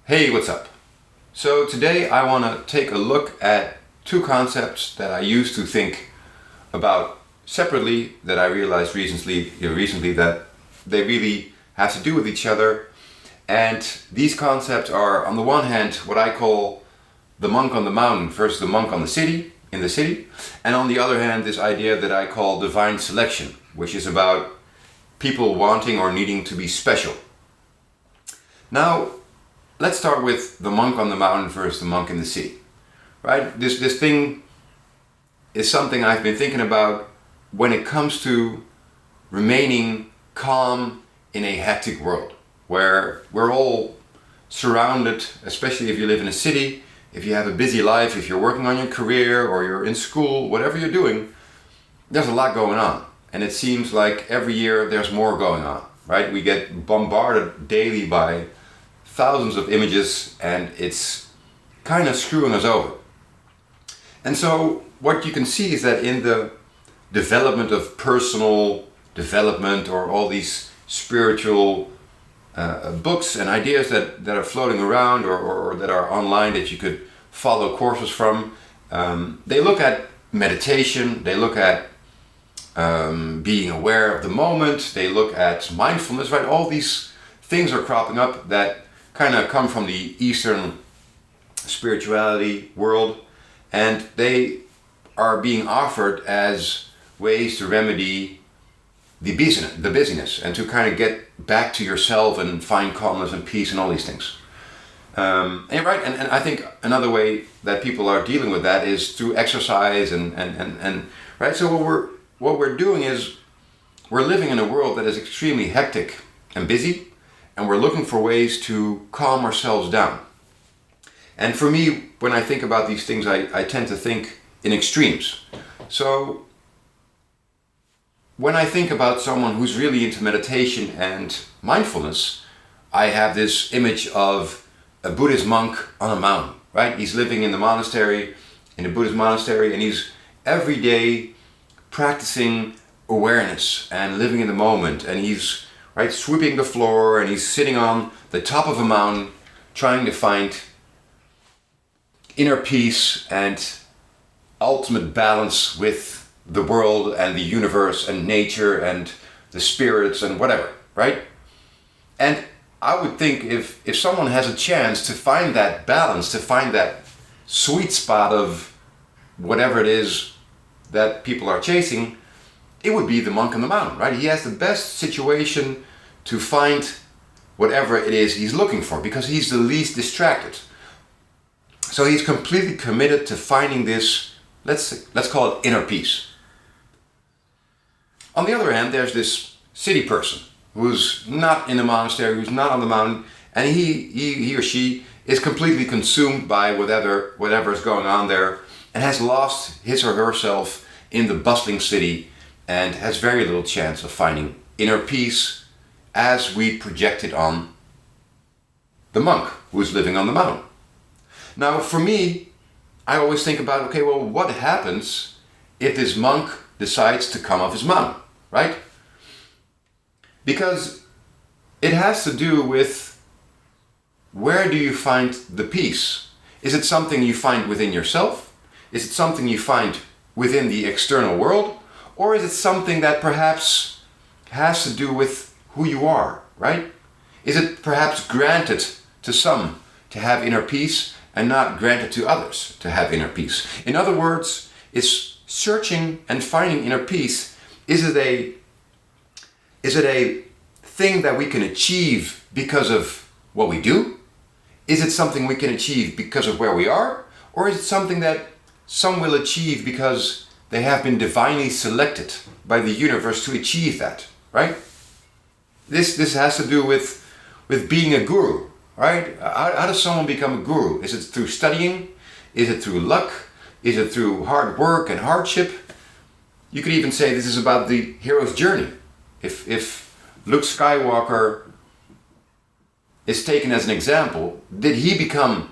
Hey, what's up? So today I want to take a look at two concepts that I used to think about separately that I realized recently that they really have to do with each other. And these concepts are, on the one hand, what I call the monk on the mountain versus the monk in the city, and on the other hand, this idea that I call divine selection, which is about people wanting or needing to be special. Now, let's start with the monk on the mountain versus the monk in the city, right? This thing is something I've been thinking about when it comes to remaining calm in a hectic world where we're all surrounded, especially if you live in a city, if you have a busy life, if you're working on your career or you're in school, whatever you're doing, there's a lot going on. And it seems like every year there's more going on, right? We get bombarded daily by thousands of images and it's kind of screwing us over. And so what you can see is that in the development of personal development or all these spiritual books and ideas that are floating around or that are online that you could follow courses from, they look at meditation, they look at being aware of the moment, they look at mindfulness, right? All these things are cropping up that kind of come from the Eastern spirituality world, and they are being offered as ways to remedy the busyness and to kind of get back to yourself and find calmness and peace and all these things. And I think another way that people are dealing with that is through exercise and right. So what we're doing is we're living in a world that is extremely hectic and busy, and we're looking for ways to calm ourselves down. And for me, when I think about these things, I tend to think in extremes. So when I think about someone who's really into meditation and mindfulness, I have this image of a Buddhist monk on a mountain, right? He's living in a Buddhist monastery, and he's every day practicing awareness and living in the moment, and he's sweeping the floor, and he's sitting on the top of a mountain trying to find inner peace and ultimate balance with the world and the universe and nature and the spirits and whatever, right? And I would think if someone has a chance to find that balance, to find that sweet spot of whatever it is that people are chasing, it would be the monk on the mountain, right? He has the best situation to find whatever it is he's looking for because he's the least distracted. So he's completely committed to finding this, let's call it inner peace. On the other hand, there's this city person who's not in a monastery, who's not on the mountain, and he or she is completely consumed by whatever is going on there and has lost his or herself in the bustling city and has very little chance of finding inner peace as we project it on the monk who is living on the mountain. Now, for me, I always think about, okay, well, what happens if this monk decides to come off his mountain, right? Because it has to do with where do you find the peace? Is it something you find within yourself? Is it something you find within the external world? Or is it something that perhaps has to do with who you are, right? Is it perhaps granted to some to have inner peace and not granted to others to have inner peace? In other words, is searching and finding inner peace, is it a thing that we can achieve because of what we do? Is it something we can achieve because of where we are? Or is it something that some will achieve because they have been divinely selected by the universe to achieve that, right? This has to do with being a guru, right? How does someone become a guru? Is it through studying? Is it through luck? Is it through hard work and hardship? You could even say this is about the hero's journey. If Luke Skywalker is taken as an example, did he become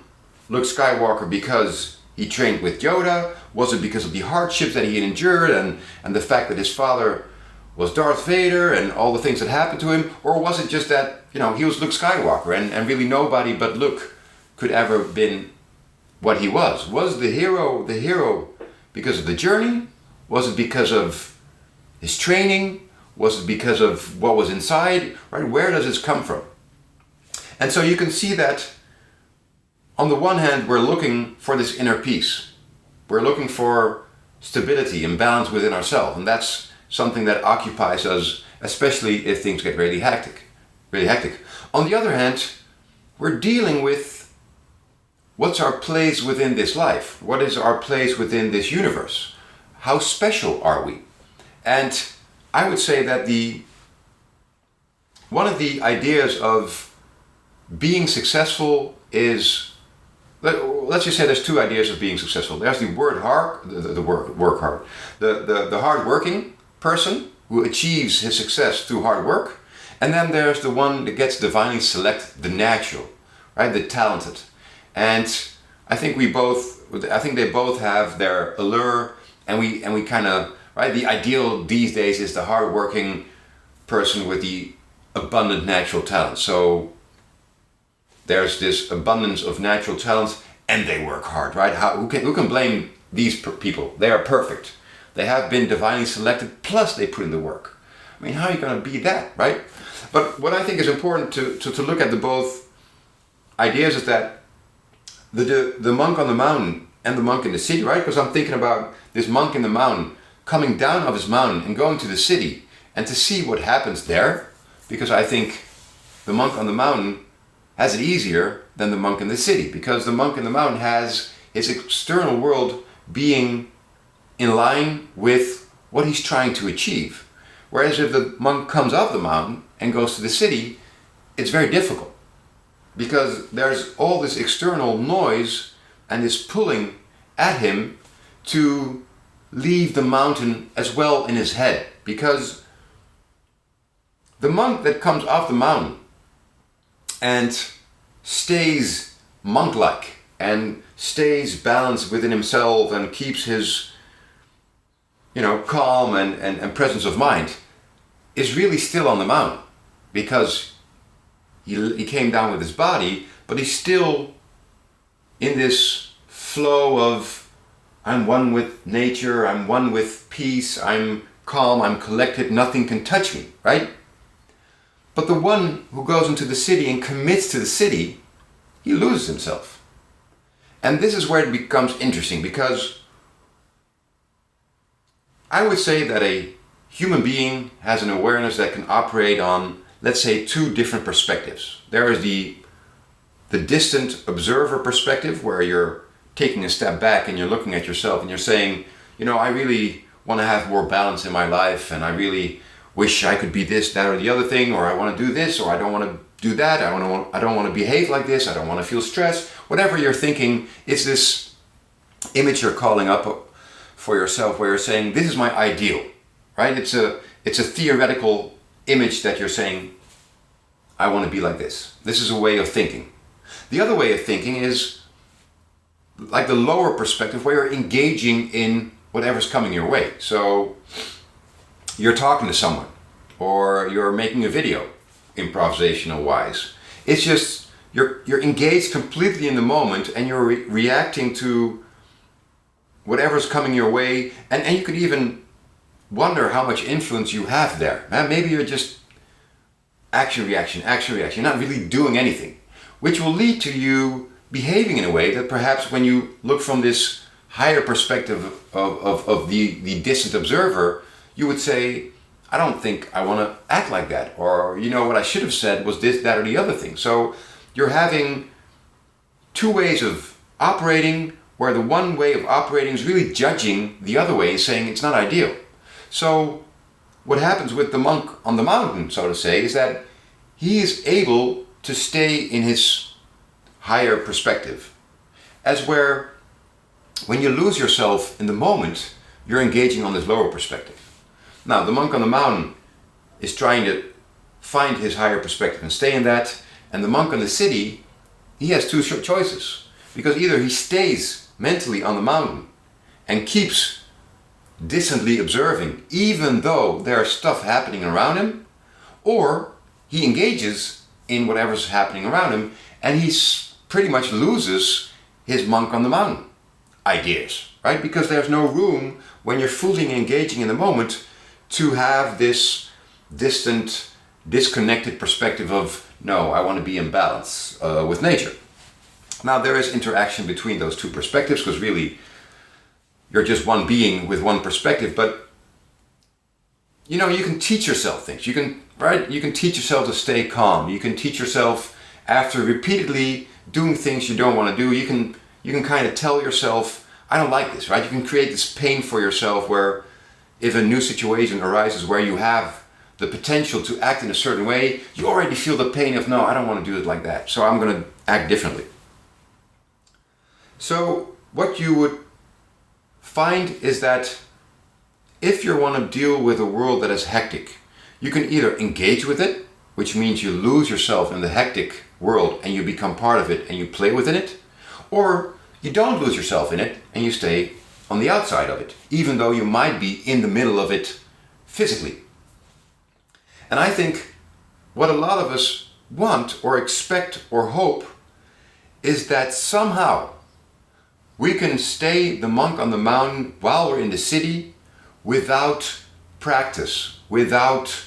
Luke Skywalker because he trained with Yoda? Was it because of the hardships that he had endured and the fact that his father was Darth Vader and all the things that happened to him? Or was it just that, he was Luke Skywalker and really nobody but Luke could ever have been what he was. Was the hero because of the journey? Was it because of his training? Was it because of what was inside? Right? Where does this come from? And so you can see that on the one hand, we're looking for this inner peace. We're looking for stability and balance within ourselves. And that's something that occupies us, especially if things get really hectic. On the other hand, we're dealing with what's our place within this life? What is our place within this universe? How special are we? And I would say that one of the ideas of being successful is, let's just say there's two ideas of being successful. There's the work hard, the hard-working person who achieves his success through hard work, and then there's the one that gets divinely selected, the natural, right, the talented. And I think they both have their allure, and we kind of, right, the ideal these days is the hard-working person with the abundant natural talent. So there's this abundance of natural talents, and they work hard, right? Who can blame these people? They are perfect. They have been divinely selected, plus they put in the work. I mean, how are you going to be that, right? But what I think is important to look at the both ideas is that the monk on the mountain and the monk in the city, right? Because I'm thinking about this monk in the mountain coming down off his mountain and going to the city and to see what happens there, because I think the monk on the mountain has it easier than the monk in the city, because the monk in the mountain has his external world being in line with what he's trying to achieve. Whereas if the monk comes off the mountain and goes to the city, it's very difficult, because there's all this external noise and this pulling at him to leave the mountain as well in his head. Because the monk that comes off the mountain and stays monk-like and stays balanced within himself and keeps his, calm and presence of mind is really still on the mountain, because he came down with his body, but he's still in this flow of, I'm one with nature, I'm one with peace, I'm calm, I'm collected, nothing can touch me, right? But the one who goes into the city and commits to the city, he loses himself. And this is where it becomes interesting, because I would say that a human being has an awareness that can operate on, let's say, two different perspectives. There is the distant observer perspective, where you're taking a step back and you're looking at yourself and you're saying, I really want to have more balance in my life, and I really wish I could be this, that, or the other thing, or I want to do this, or I don't want to do that, I don't want to behave like this, I don't want to feel stressed. Whatever you're thinking, it's this image you're calling up for yourself, where you're saying, this is my ideal, right? It's a theoretical image that you're saying, I want to be like this. This is a way of thinking. The other way of thinking is like the lower perspective, where you're engaging in whatever's coming your way. So you're talking to someone, or you're making a video, improvisational wise. It's just you're engaged completely in the moment, and you're reacting to whatever's coming your way, and you could even wonder how much influence you have there. Maybe you're just action reaction, you're not really doing anything, which will lead to you behaving in a way that perhaps when you look from this higher perspective of the distant observer, you would say, I don't think I want to act like that, or what I should have said was this, that, or the other thing. So you're having two ways of operating, where the one way of operating is really judging the other way and saying it's not ideal. So what happens with the monk on the mountain, so to say, is that he is able to stay in his higher perspective, as where when you lose yourself in the moment, you're engaging on this lower perspective. Now, the monk on the mountain is trying to find his higher perspective and stay in that, and the monk in the city, he has two choices, because either he stays mentally on the mountain and keeps distantly observing, even though there's stuff happening around him, or he engages in whatever's happening around him and he pretty much loses his monk on the mountain ideas, right? Because there's no room when you're fully engaging in the moment to have this distant, disconnected perspective of, no, I want to be in balance with nature. Now there is interaction between those two perspectives, because really you're just one being with one perspective, but you know, you can teach yourself things. You can teach yourself to stay calm. You can teach yourself, after repeatedly doing things you don't want to do, you can kind of tell yourself, I don't like this, right? You can create this pain for yourself where if a new situation arises where you have the potential to act in a certain way, you already feel the pain of, no, I don't want to do it like that, so I'm going to act differently. So what you would find is that if you want to deal with a world that is hectic, you can either engage with it, which means you lose yourself in the hectic world and you become part of it and you play within it, or you don't lose yourself in it and you stay on the outside of it, even though you might be in the middle of it physically. And I think what a lot of us want or expect or hope is that somehow we can stay the monk on the mountain while we're in the city without practice, without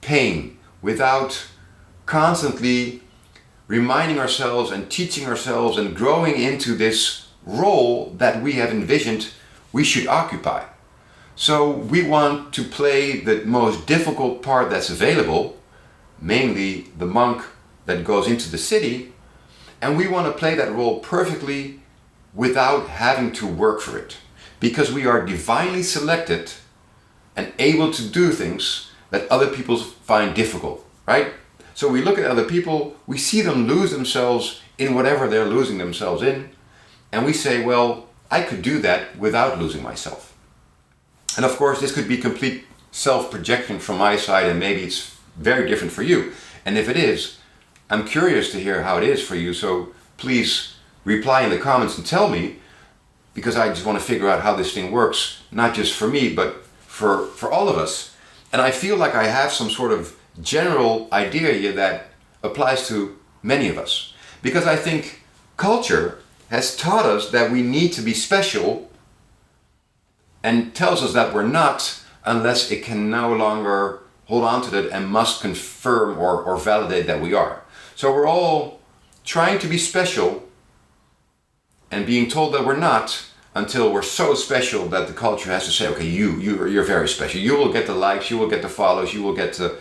pain, without constantly reminding ourselves and teaching ourselves and growing into this role that we have envisioned we should occupy. So we want to play the most difficult part that's available, mainly the monk that goes into the city, and we want to play that role perfectly without having to work for it, because we are divinely selected and able to do things that other people find difficult, right? So we look at other people, we see them lose themselves in whatever they're losing themselves in, and we say, well, I could do that without losing myself. And of course, this could be complete self-projection from my side, and maybe it's very different for you. And if it is, I'm curious to hear how it is for you, so please reply in the comments and tell me, because I just want to figure out how this thing works, not just for me, but for all of us. And I feel like I have some sort of general idea here that applies to many of us. Because I think culture has taught us that we need to be special and tells us that we're not unless it can no longer hold on to that and must confirm or validate that we are. So we're all trying to be special and being told that we're not until we're so special that the culture has to say, okay, you're very special. You will get the likes, you will get the follows, you will get the,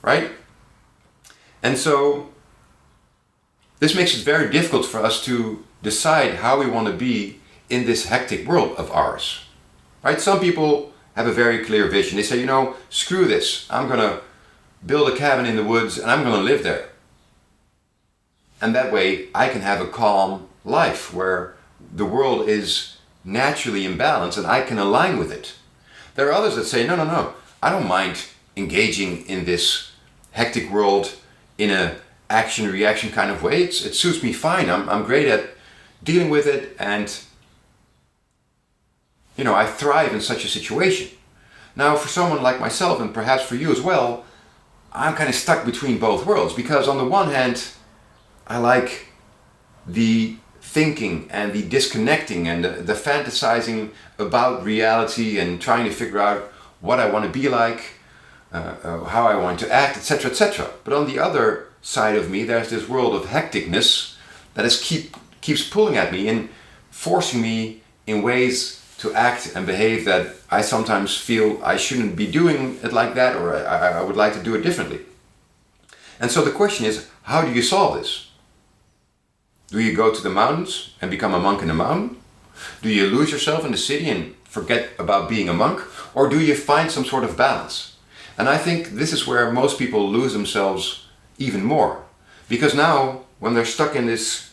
right? And so this makes it very difficult for us to decide how we want to be in this hectic world of ours, right? Some people have a very clear vision. They say, you know, screw this. I'm going to build a cabin in the woods and I'm going to live there. And that way I can have a calm life where the world is naturally in balance and I can align with it. There are others that say, no, I don't mind engaging in this hectic world in a action-reaction kind of way. It suits me fine. I'm great at dealing with it, and you know, I thrive in such a situation. Now, for someone like myself, and perhaps for you as well, I'm kind of stuck between both worlds, because on the one hand, I like the thinking and the disconnecting and the fantasizing about reality and trying to figure out what I want to be like, how I want to act, etc., etc. But on the other side of me, there's this world of hecticness that keeps pulling at me and forcing me in ways to act and behave that I sometimes feel I shouldn't be doing it like that, or I would like to do it differently. And so the question is, how do you solve this? Do you go to the mountains and become a monk in the mountain? Do you lose yourself in the city and forget about being a monk? Or do you find some sort of balance? And I think this is where most people lose themselves even more. Because now, when they're stuck in this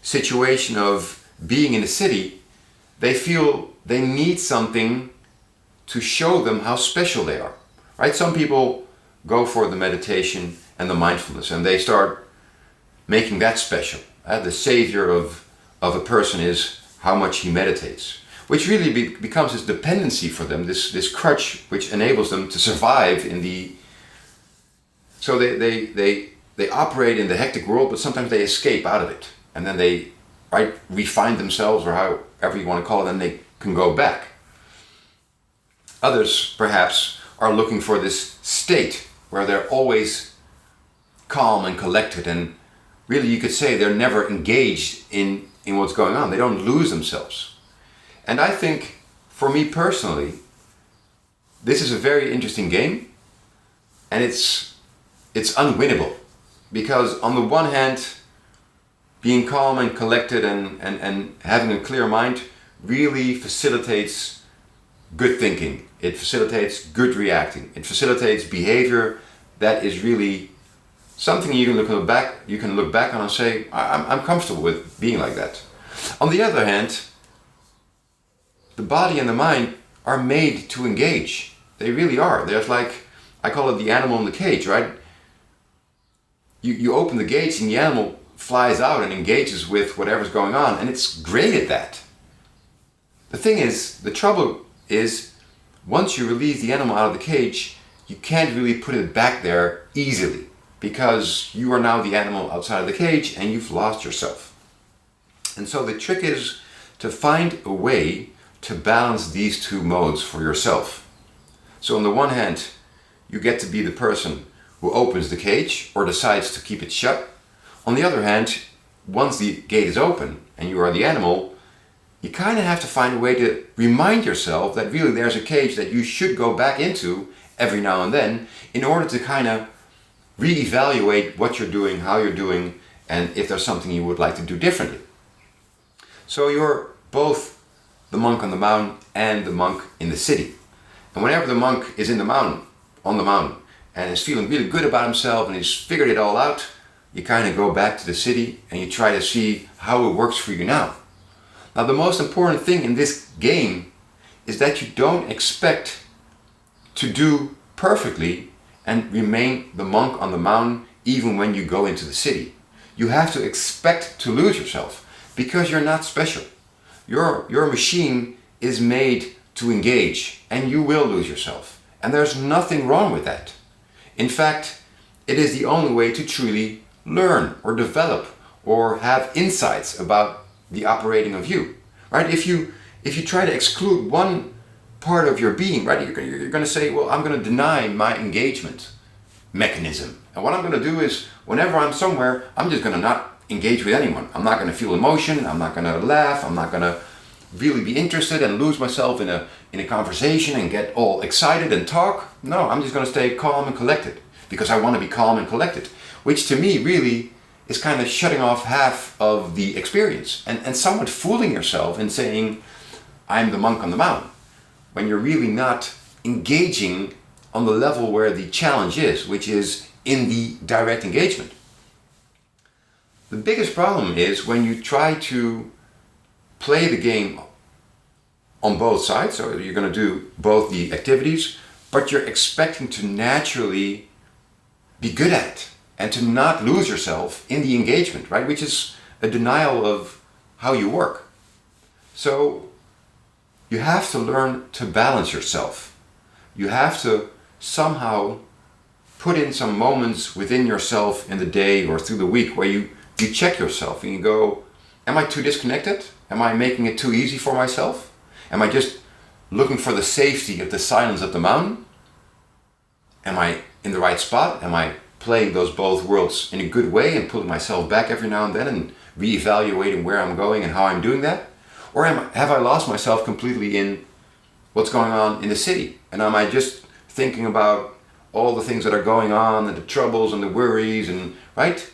situation of being in the city, they feel they need something to show them how special they are. Right? Some people go for the meditation and the mindfulness, and they start making that special. The savior of a person is how much he meditates, which really becomes this dependency for them, this crutch which enables them to survive in the... So they operate in the hectic world, but sometimes they escape out of it. and then they, right, refine themselves, or however you want to call it, and they can go back. Others perhaps are looking for this state where they're always calm and collected, and really you could say they're never engaged in what's going on. They don't lose themselves. And I think, for me personally, this is a very interesting game, and it's unwinnable. Because on the one hand, being calm and collected and having a clear mind really facilitates good thinking. It facilitates good reacting. It facilitates behavior that is really something you can look back on and say, I'm comfortable with being like that. On the other hand, the body and the mind are made to engage. They really are. There's like, I call it the animal in the cage, right? You open the gates and the animal flies out and engages with whatever's going on, and it's great at that. The thing is, the trouble is, once you release the animal out of the cage, you can't really put it back there easily, because you are now the animal outside of the cage and you've lost yourself. And so the trick is to find a way to balance these two modes for yourself. So on the one hand, you get to be the person who opens the cage or decides to keep it shut. On the other hand, once the gate is open and you are the animal, you kind of have to find a way to remind yourself that really there's a cage that you should go back into every now and then, in order to kind of reevaluate what you're doing, how you're doing, and if there's something you would like to do differently. So you're both the monk on the mountain and the monk in the city. And whenever the monk is on the mountain, and is feeling really good about himself and he's figured it all out, you kind of go back to the city and you try to see how it works for you now. Now, the most important thing in this game is that you don't expect to do perfectly and remain the monk on the mountain even when you go into the city. You have to expect to lose yourself, because you're not special. Your machine is made to engage, and you will lose yourself. And there's nothing wrong with that. In fact, it is the only way to truly learn or develop or have insights about the operating of you, right? If you try to exclude one part of your being, right, you're going to say, well, I'm going to deny my engagement mechanism. And what I'm going to do is, whenever I'm somewhere, I'm just going to not engage with anyone. I'm not going to feel emotion. I'm not going to laugh. I'm not going to really be interested and lose myself in a conversation and get all excited and talk. No, I'm just going to stay calm and collected, because I want to be calm and collected, which to me really is kind of shutting off half of the experience and somewhat fooling yourself in saying, I'm the monk on the mountain, when you're really not engaging on the level where the challenge is, which is in the direct engagement. The biggest problem is when you try to play the game on both sides, so you're going to do both the activities, but you're expecting to naturally be good at it and to not lose yourself in the engagement, right? Which is a denial of how you work. So you have to learn to balance yourself. You have to somehow put in some moments within yourself in the day or through the week where you check yourself and you go, am I too disconnected? Am I making it too easy for myself? Am I just looking for the safety of the silence of the mountain? Am I in the right spot? Am I playing those both worlds in a good way and pulling myself back every now and then and reevaluating where I'm going and how I'm doing that? Or have I lost myself completely in what's going on in the city? And am I just thinking about all the things that are going on and the troubles and the worries, and right?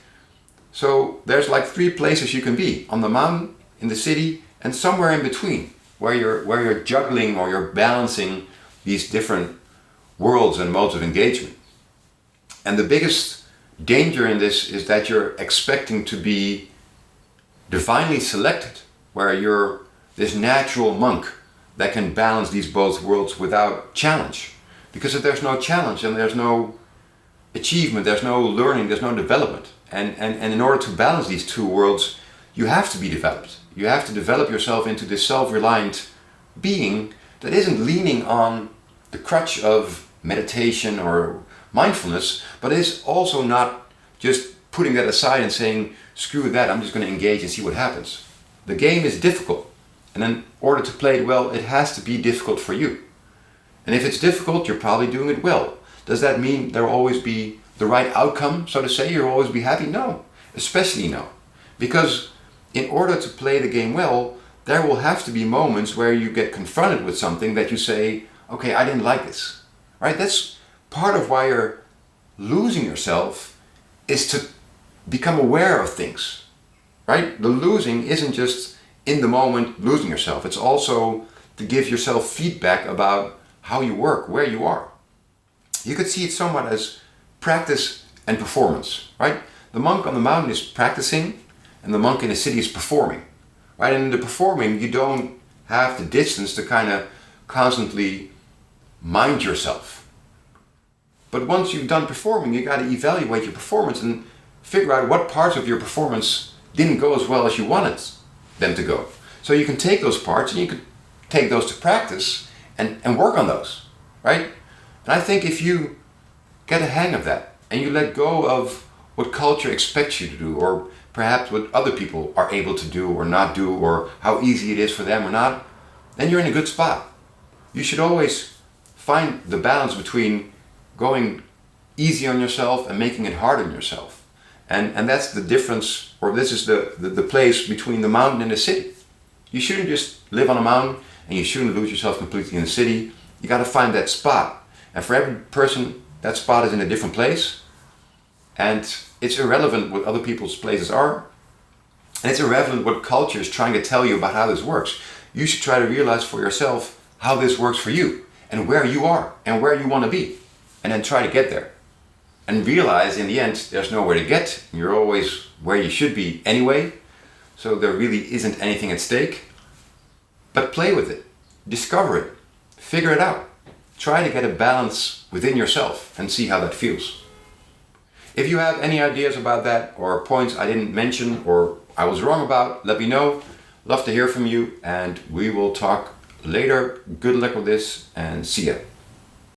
So there's like three places you can be: on the mountain, in the city, and somewhere in between, where you're juggling or you're balancing these different worlds and modes of engagement. And the biggest danger in this is that you're expecting to be divinely selected, where you're this natural monk that can balance these both worlds without challenge. Because if there's no challenge, then there's no achievement, there's no learning, there's no development. And in order to balance these two worlds, you have to be developed. You have to develop yourself into this self-reliant being that isn't leaning on the crutch of meditation or mindfulness, but is also not just putting that aside and saying, screw that, I'm just going to engage and see what happens. The game is difficult, and in order to play it well, it has to be difficult for you. And if it's difficult, you're probably doing it well. Does that mean there will always be the right outcome, so to say? You'll always be happy? No, especially no. Because in order to play the game well, there will have to be moments where you get confronted with something that you say, okay, I didn't like this. Right? That's part of why you're losing yourself, is to become aware of things. Right? The losing isn't just in the moment losing yourself. It's also to give yourself feedback about how you work, where you are. You could see it somewhat as practice and performance, right? The monk on the mountain is practicing, and the monk in the city is performing, right? And in the performing, you don't have the distance to kind of constantly mind yourself. But once you've done performing, you got to evaluate your performance and figure out what parts of your performance didn't go as well as you wanted them to go. So you can take those parts and you can take those to practice and work on those, right? And I think if you get a hang of that and you let go of what culture expects you to do, or perhaps what other people are able to do or not do, or how easy it is for them or not, then you're in a good spot. You should always find the balance between going easy on yourself and making it hard on yourself. And that's the difference, or this is the place between the mountain and the city. You shouldn't just live on a mountain, and you shouldn't lose yourself completely in the city. You got to find that spot. And for every person, that spot is in a different place. And it's irrelevant what other people's places are. And it's irrelevant what culture is trying to tell you about how this works. You should try to realize for yourself how this works for you, and where you are, and where you want to be. And then try to get there. And realize in the end, there's nowhere to get. You're always where you should be anyway. So there really isn't anything at stake. But play with it. Discover it. Figure it out. Try to get a balance within yourself and see how that feels. If you have any ideas about that, or points I didn't mention or I was wrong about, let me know. Love to hear from you, and we will talk later. Good luck with this, and see ya.